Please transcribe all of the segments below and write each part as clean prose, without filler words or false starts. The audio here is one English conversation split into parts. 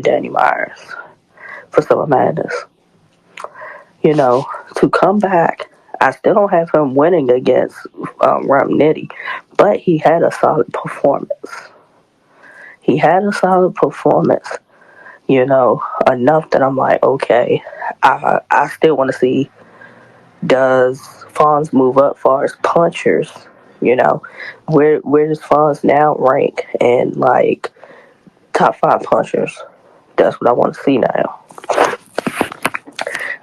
Danny Myers for Summer Madness. You know, to come back, I still don't have him winning against Rum Nitty, but he had a solid performance. He had a solid performance, enough that I'm like, okay, I still want to see, does Fonz move up far as punchers? You know, where does Fonz now rank in like top five punchers? That's what I want to see now.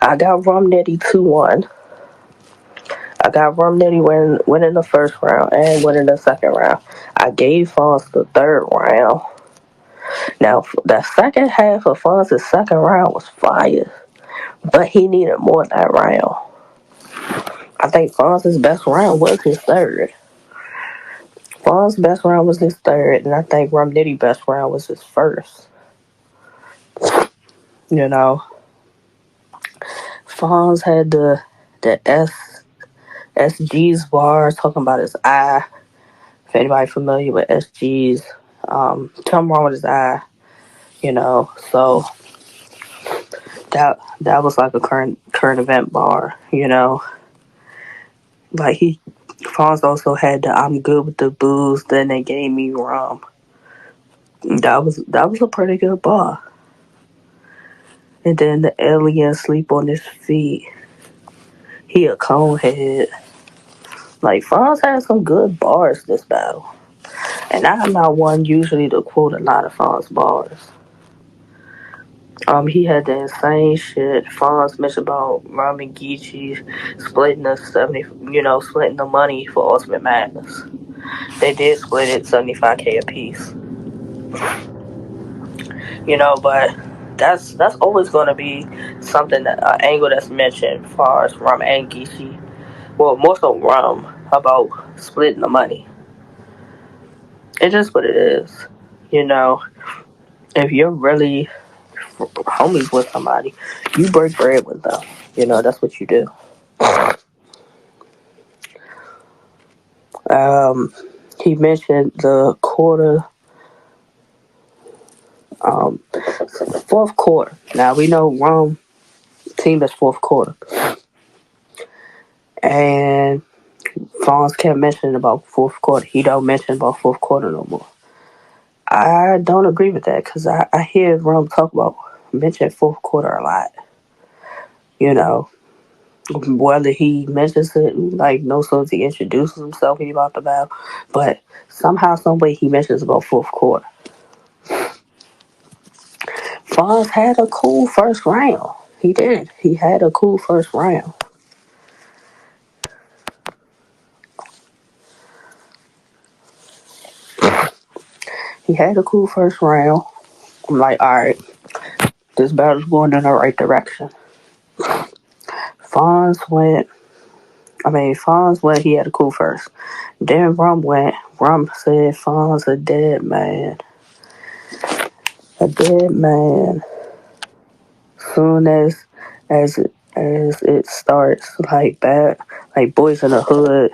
I got Rum Nitty 2-1. I got Rum Nitty winning the first round and winning the second round. I gave Fonz the third round. Now, the second half of Fonz's second round was fire, but he needed more that round. I think Fonz's best round was his third. Fonz's best round was his third, and I think Rum Nitty's best round was his first. You know, Fonz had the SG's bar talking about his eye. If anybody familiar with SG's, something wrong with his eye. So that was like a current event bar. Like Fonz also had the "I'm good with the booze," then they gave me rum. That was a pretty good bar. And then the alien sleep on his feet. He a conehead. Like Fonz had some good bars this battle, and I'm not one usually to quote a lot of Fonz bars. He had the insane shit. Fonz mentioned about Rum and Geechee splitting the splitting the money for Ultimate Madness. They did split it 75K a piece. But that's always going to be something that angle that's mentioned as far as Rum and Geechee. Well, more so Rum about splitting the money. It's just what it is. You know, if you're really homies with somebody, you break bread with them. That's what you do. Um, he mentioned the quarter, fourth quarter. Now we know Rome team is fourth quarter, and Fonz kept mentioning about fourth quarter. He don't mention about fourth quarter no more. I don't agree with that because I hear Rome talk about mention fourth quarter a lot. You know, whether he mentions it like no so he introduces himself when he about the battle, but somehow, some way he mentions about fourth quarter. Fonz had a cool first round. He did. He had a cool first round. He had a cool first round. I'm like, all right, this battle's going in the right direction. Fonz went. Fonz went. He had a cool first. Then Rum went. Rum said, "Fonz a dead man. A dead man." Soon as it starts, like Boys in the Hood.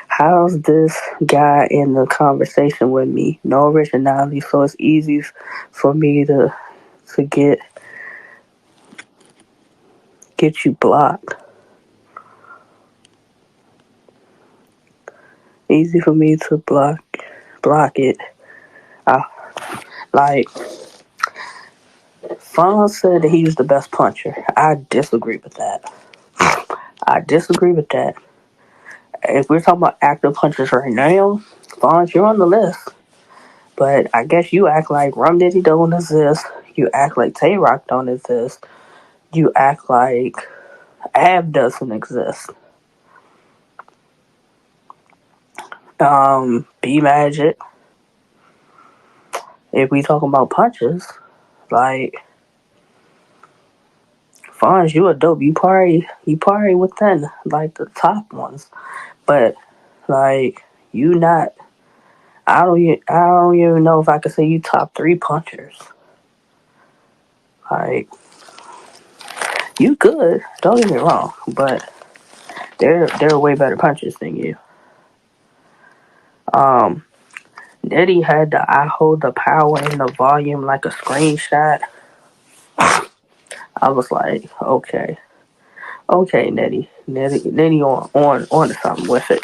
How's this guy in the conversation with me? No originality, so it's easy for me to get you blocked. Easy for me to block it. Uh, like Fonz said that he was the best puncher. I disagree with that. I disagree with that. If we're talking about active punchers right now, Fonz, you're on the list. But I guess you act like Rum Nitty don't exist. You act like Tay Rock don't exist. You act like Ab doesn't exist. B Magic. If we talking about punches, like Fonz, you a dope. You probably within like the top ones, but like you not. I don't even know if I could say you top three punchers. Like you good. Don't get me wrong, but they're way better punchers than you. Um, Nitty had the I hold the power and the volume like a screenshot. I was like, okay, Nitty on to something with it.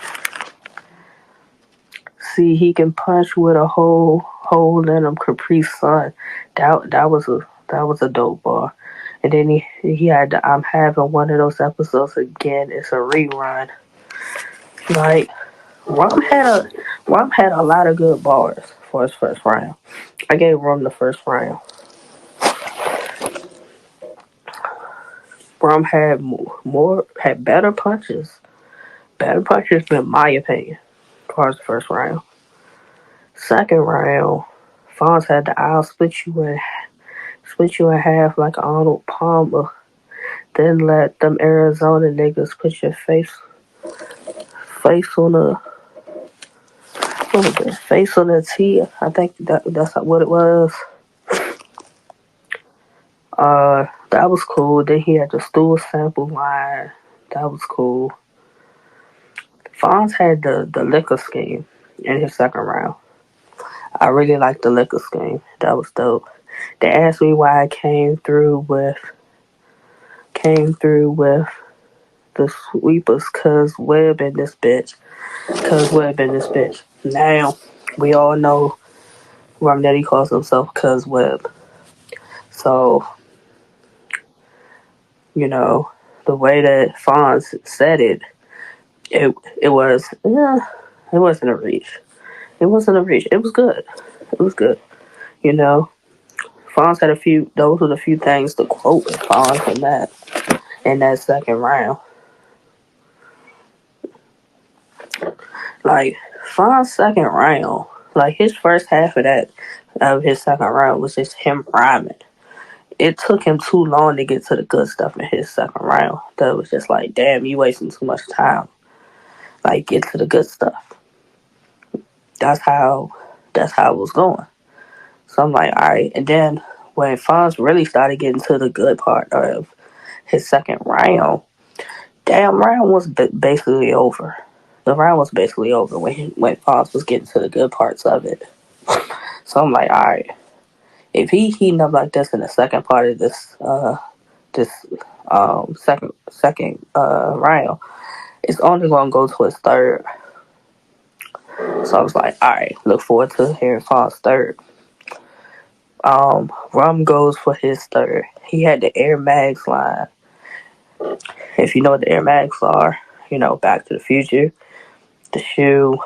See, he can punch with a hole in him Capri Sun. That was a dope bar. And then he had the I'm having one of those episodes again. It's a rerun. Like Rum had a lot of good bars for his first round. I gave Rum the first round. Rum had had better punches in my opinion. As far as the first round. Second round, Fonz had the I'll split you in half like Arnold Palmer. Then let them Arizona niggas put your face on the what was it? Face on the T. I think that's what it was. That was cool. Then he had the stool sample line. That was cool. Fonz had the liquor scheme in his second round. I really liked the liquor scheme. That was dope. They asked me why I came through with the sweepers, cuz Webb in this bitch. Now we all know Rum Nitty calls himself Cuz Webb. So, you know, the way that Fonz said it it was it wasn't a reach. It wasn't a reach. It was good. It was good. You know, Fonz had a few. Those were the few things to quote with Fonz in that second round. Like Fonz's second round, like his first half of his second round was just him rhyming. It took him too long to get to the good stuff in his second round. That was just like, damn, you wasting too much time. Like, get to the good stuff. That's how it was going. So I'm like, all right. And then when Fonz really started getting to the good part of his second round, damn round was basically over. The round was basically over when Fonz was getting to the good parts of it. So I'm like, all right, if he heating up like this in the second part of this second round, it's only gonna go to his third. So I was like, all right, look forward to hearing Fonz's third. Rum goes for his third. He had the Air Mags line. If you know what the Air Mags are, you know, Back to the Future, the shoe.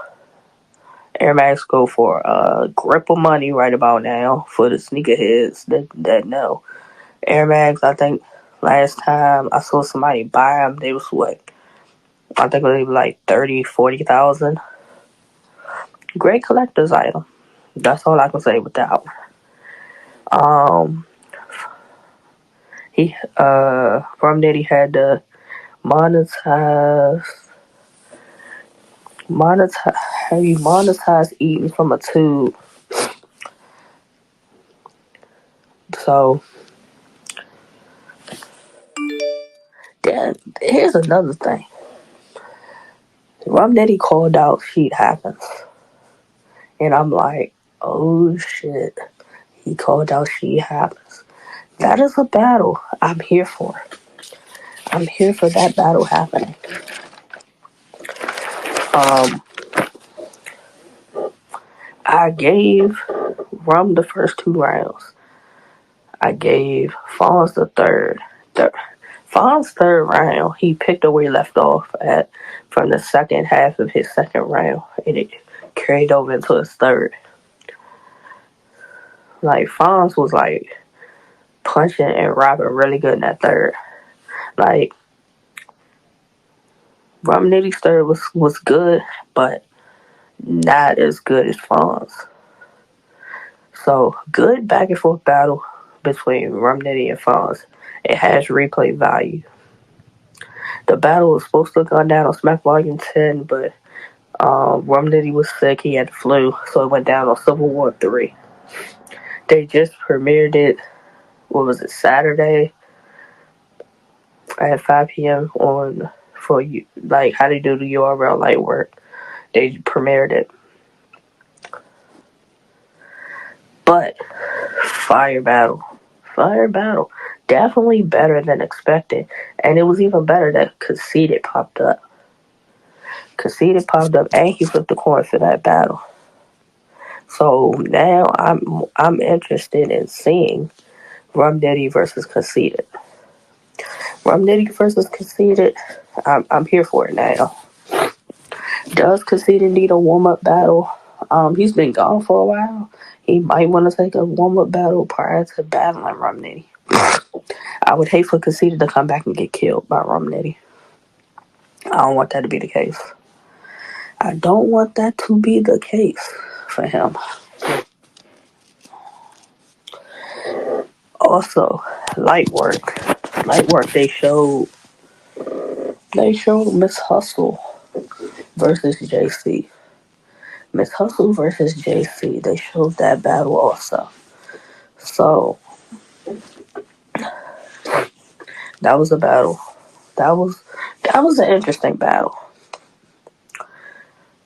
Air Max go for a grip of money right about now for the sneakerheads that know. Air Max, I think last time I saw somebody buy them, they was what? I think they were like 30, 40,000. Great collector's item. That's all I can say with that one. Rum Nitty had to monetize have you monetized eating from a tube. So then here's another thing. Rum Nitty called out Sheet Happens. And I'm like, oh shit. He called out Sheet Happens. That is a battle I'm here for. I'm here for that battle happening. I gave Rum the first two rounds. I gave Fonz the third. Fonz's third round, he picked up where he left off at from the second half of his second round, and it carried over into his third. Like Fonz was like punching and rapping really good in that third. Like Rum Nitty's third was good, but not as good as Fonz. So good back and forth battle between Rum Nitty and Fonz. It has replay value. The battle was supposed to have gone down on Smack Volume 10, but Rum Nitty was sick. He had the flu, so it went down on Civil War 3. They just premiered it, what was it, Saturday at 5 p.m. on for you, like how they do the URL light work. They premiered it. But fire battle. Fire battle. Definitely better than expected. And it was even better that Conceited popped up. Conceited popped up and he flipped the coin for that battle. So now I'm interested in seeing Rum Nitty versus Conceited. Rum Nitty versus Conceited. I'm here for it now. Does Conceited need a warm up battle? He's been gone for a while. He might want to take a warm up battle prior to battling Rum Nitty. I would hate for Conceited to come back and get killed by Rum Nitty. I don't want that to be the case. I don't want that to be the case for him. Also, light work. Light work. They showed Miss Hustle versus JC. Miss Hustle versus JC. They showed that battle also. So that was a battle. That was an interesting battle.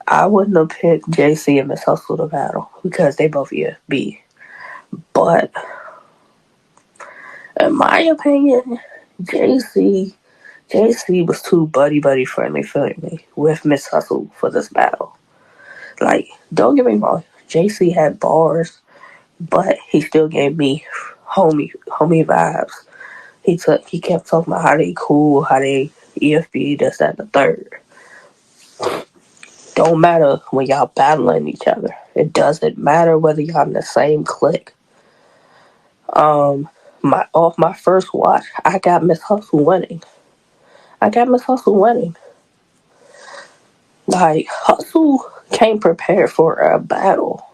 I wouldn't have picked JC and Miss Hustle to battle because they both EFB. But in my opinion, JC was too buddy friendly for me with Miss Hustle for this battle. Like, don't get me wrong, JC had bars, but he still gave me homie vibes. He kept talking about how they cool, how they EFB, this, that, and the third. Don't matter when y'all battling each other. It doesn't matter whether y'all in the same clique. Off my first watch, I got Miss Hustle winning. Like, Hustle came prepared for a battle.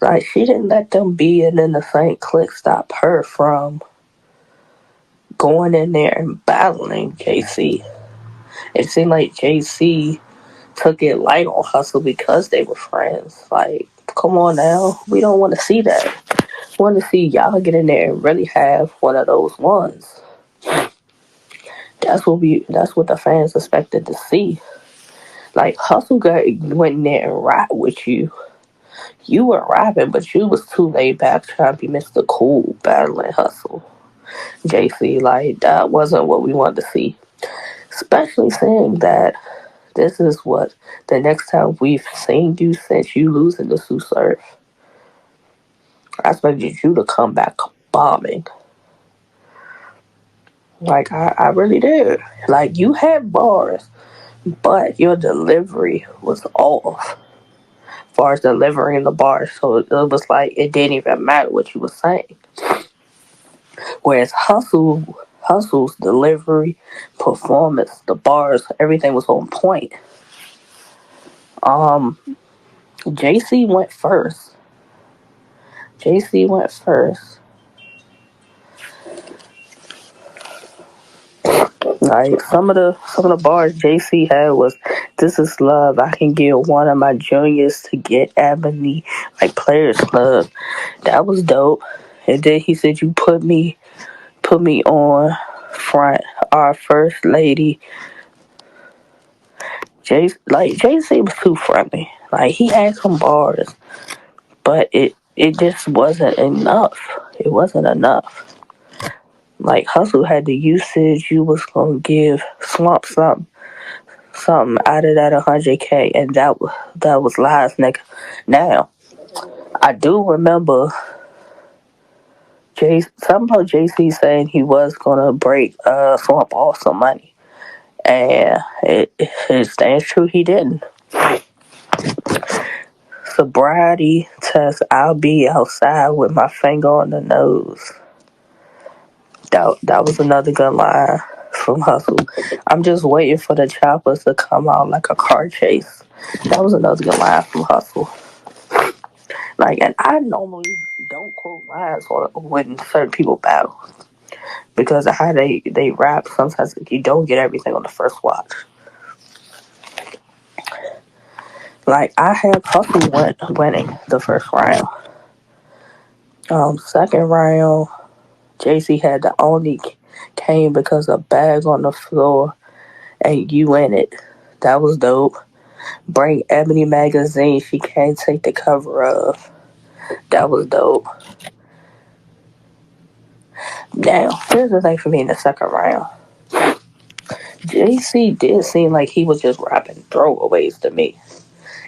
Like, she didn't let them being in the same clique stop her from going in there and battling JC. It seemed like JC took it light on Hustle because they were friends. Like, come on now. We don't want to see that. We want to see y'all get in there and really have one of those ones. That's what the fans expected to see. Like, Hustle went in there and rap with you. You were rapping, but you was too laid back trying to be Mr. Cool battling Hustle. JC, like, that wasn't what we wanted to see. Especially saying that this is what the next time we've seen you since you losing to Sue Surf. I expected you to come back bombing. Like, I really did. Like, you had bars, but your delivery was off. As far as delivering the bars, so it was like it didn't even matter what you were saying. Whereas Hustle's delivery, performance, the bars, everything was on point. JC went first. Like, some of the bars JC had was, "This is love. I can get one of my juniors to get Ebony, like Players Club." That was dope. And then he said, "You put me on front, our first lady." JC was too friendly. Like, he had some bars, but it just wasn't enough. It wasn't enough. Like, Hustle had the usage. You was gonna give Swamp something out of that 100K, and that was lies, nigga. Now, I do remember somehow JC saying he was gonna break Swamp off some money, and it stands true. He didn't. Sobriety test. I'll be outside with my finger on the nose. That was another good line from Hustle. I'm just waiting for the choppers to come out like a car chase. That was another good line from Hustle. Like, and I normally don't quote lines when certain people battle because of how they rap. Sometimes you don't get everything on the first watch. Like, I had Hustle winning the first round. Second round, JC had the only came because of bag on the floor and you in it. That was dope. Bring Ebony magazine she can't take the cover of. That was dope. Now, here's the thing for me in the second round. JC did seem like he was just rapping throwaways to me.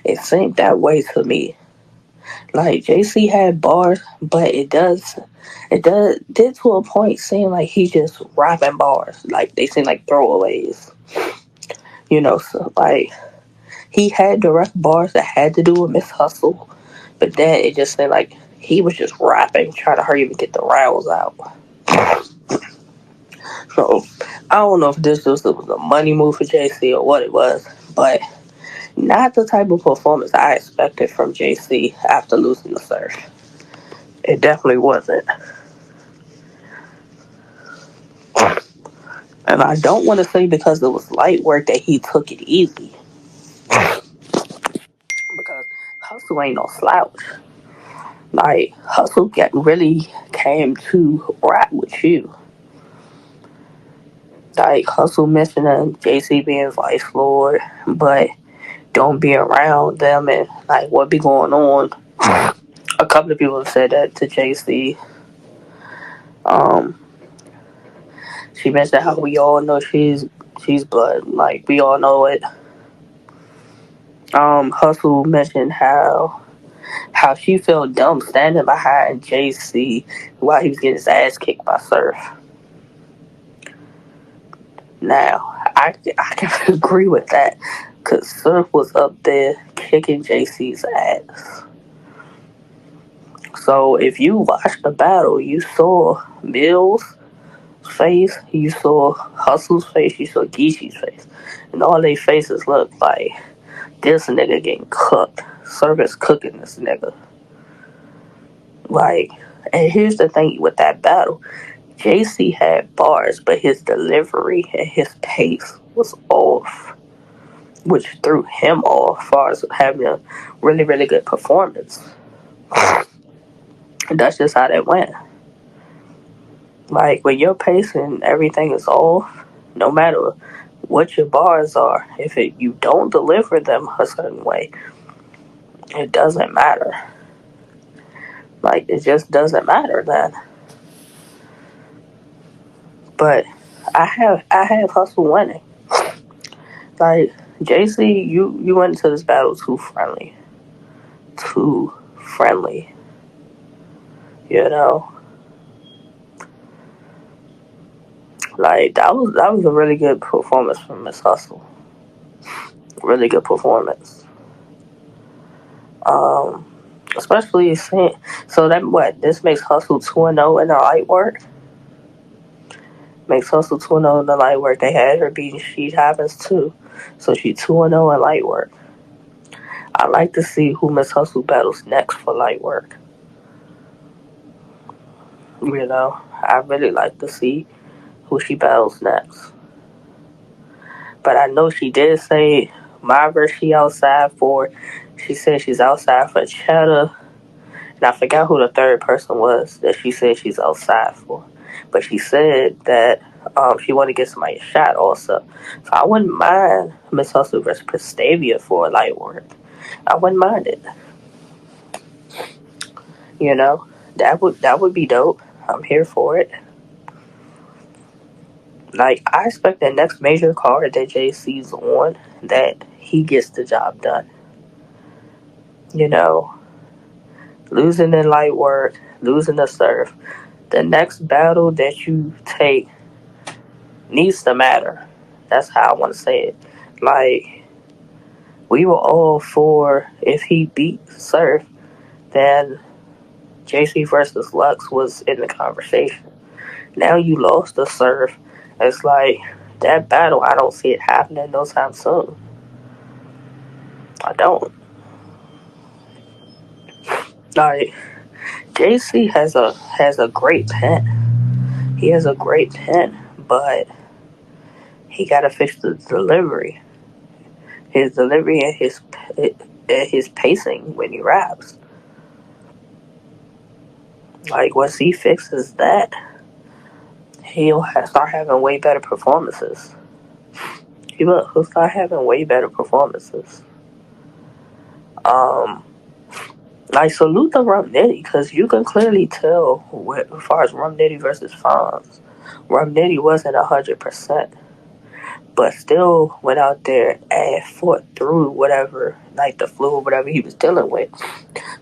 It seemed that way to me. Like JC had bars, but it did to a point seem like he just rapping bars. Like they seem like throwaways. So like he had direct bars that had to do with Miss Hustle, but then it just seemed like he was just rapping, trying to hurry up and get the rounds out. So I don't know if this was a money move for JC or what it was, but not the type of performance I expected from JC after losing the surf. It definitely wasn't. And I don't want to say because it was light work that he took it easy. Because Hustle ain't no slouch. Like, Hustle really came to rap with you. Like, Hustle mentioning JC being Vice Lord, but don't be around them and, like, what be going on. A couple of people have said that to JC. She mentioned how we all know she's blood. Like, we all know it. Hustle mentioned how she felt dumb standing behind JC while he was getting his ass kicked by Surf. Now, I can agree with that because Surf was up there kicking JC's ass. So if you watched the battle, you saw Mill's face, you saw Hustle's face, you saw Geechee's face, and all their faces looked like this nigga getting cooked. Surf is cooking this nigga. Like, and here's the thing with that battle. JC had bars, but his delivery and his pace was off, which threw him off as far as having a really, really good performance. And that's just how that went. Like, when your pace and everything is off, no matter what your bars are, if you don't deliver them a certain way, it doesn't matter. Like, it just doesn't matter then. But I have Hustle winning. Like, JC, you went into this battle too friendly. Too friendly. You know? Like, that was a really good performance from Miss Hustle. Really good performance. Especially seeing, so that what this makes Hustle 2-0 in the light work. Makes Hustle 2-0 in the light work. They had her beating She Happens too, so she 2-0 in light work. I like to see who Miss Hustle battles next for light work. I really like to see who she battles next. But I know she did say my verse she outside for. She said she's outside for Cheddar. And I forgot who the third person was that she said she's outside for. But she said that she wanted to get somebody a shot also. So I wouldn't mind Miss Hustle versus Prestavia for a light work. I wouldn't mind it. That would be dope. I'm here for it. Like, I expect the next major card that JC's on, that he gets the job done. Losing in light work, losing the surf. The next battle that you take needs to matter. That's how I want to say it. Like, we were all for if he beat Surf, then JC versus Lux was in the conversation. Now you lost the Surf. It's like, that battle, I don't see it happening no time soon. I don't. Like, JC has a great pen. He has a great pen, but he gotta fix the delivery. His delivery and his pacing when he raps. Like, once he fixes that, he'll start having way better performances. He'll start having way better performances. Like, salute the Rum Nitty, because you can clearly tell as far as Rum Nitty versus Fonz. Rum Nitty wasn't 100%, but still went out there and fought through whatever, like the flu or whatever he was dealing with,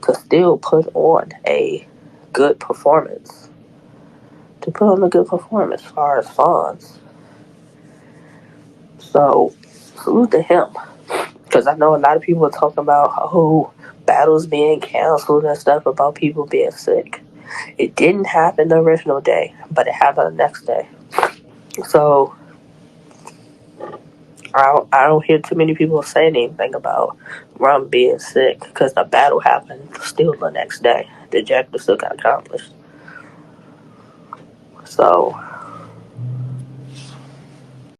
to still put on a good performance. To put on a good performance as far as Fonz. So, salute to him. Because I know a lot of people are talking about, oh, battles being canceled and stuff about people being sick. It didn't happen the original day, but it happened the next day. So I don't hear too many people saying anything about Rum being sick, because the battle happened still the next day. The objective still got accomplished. So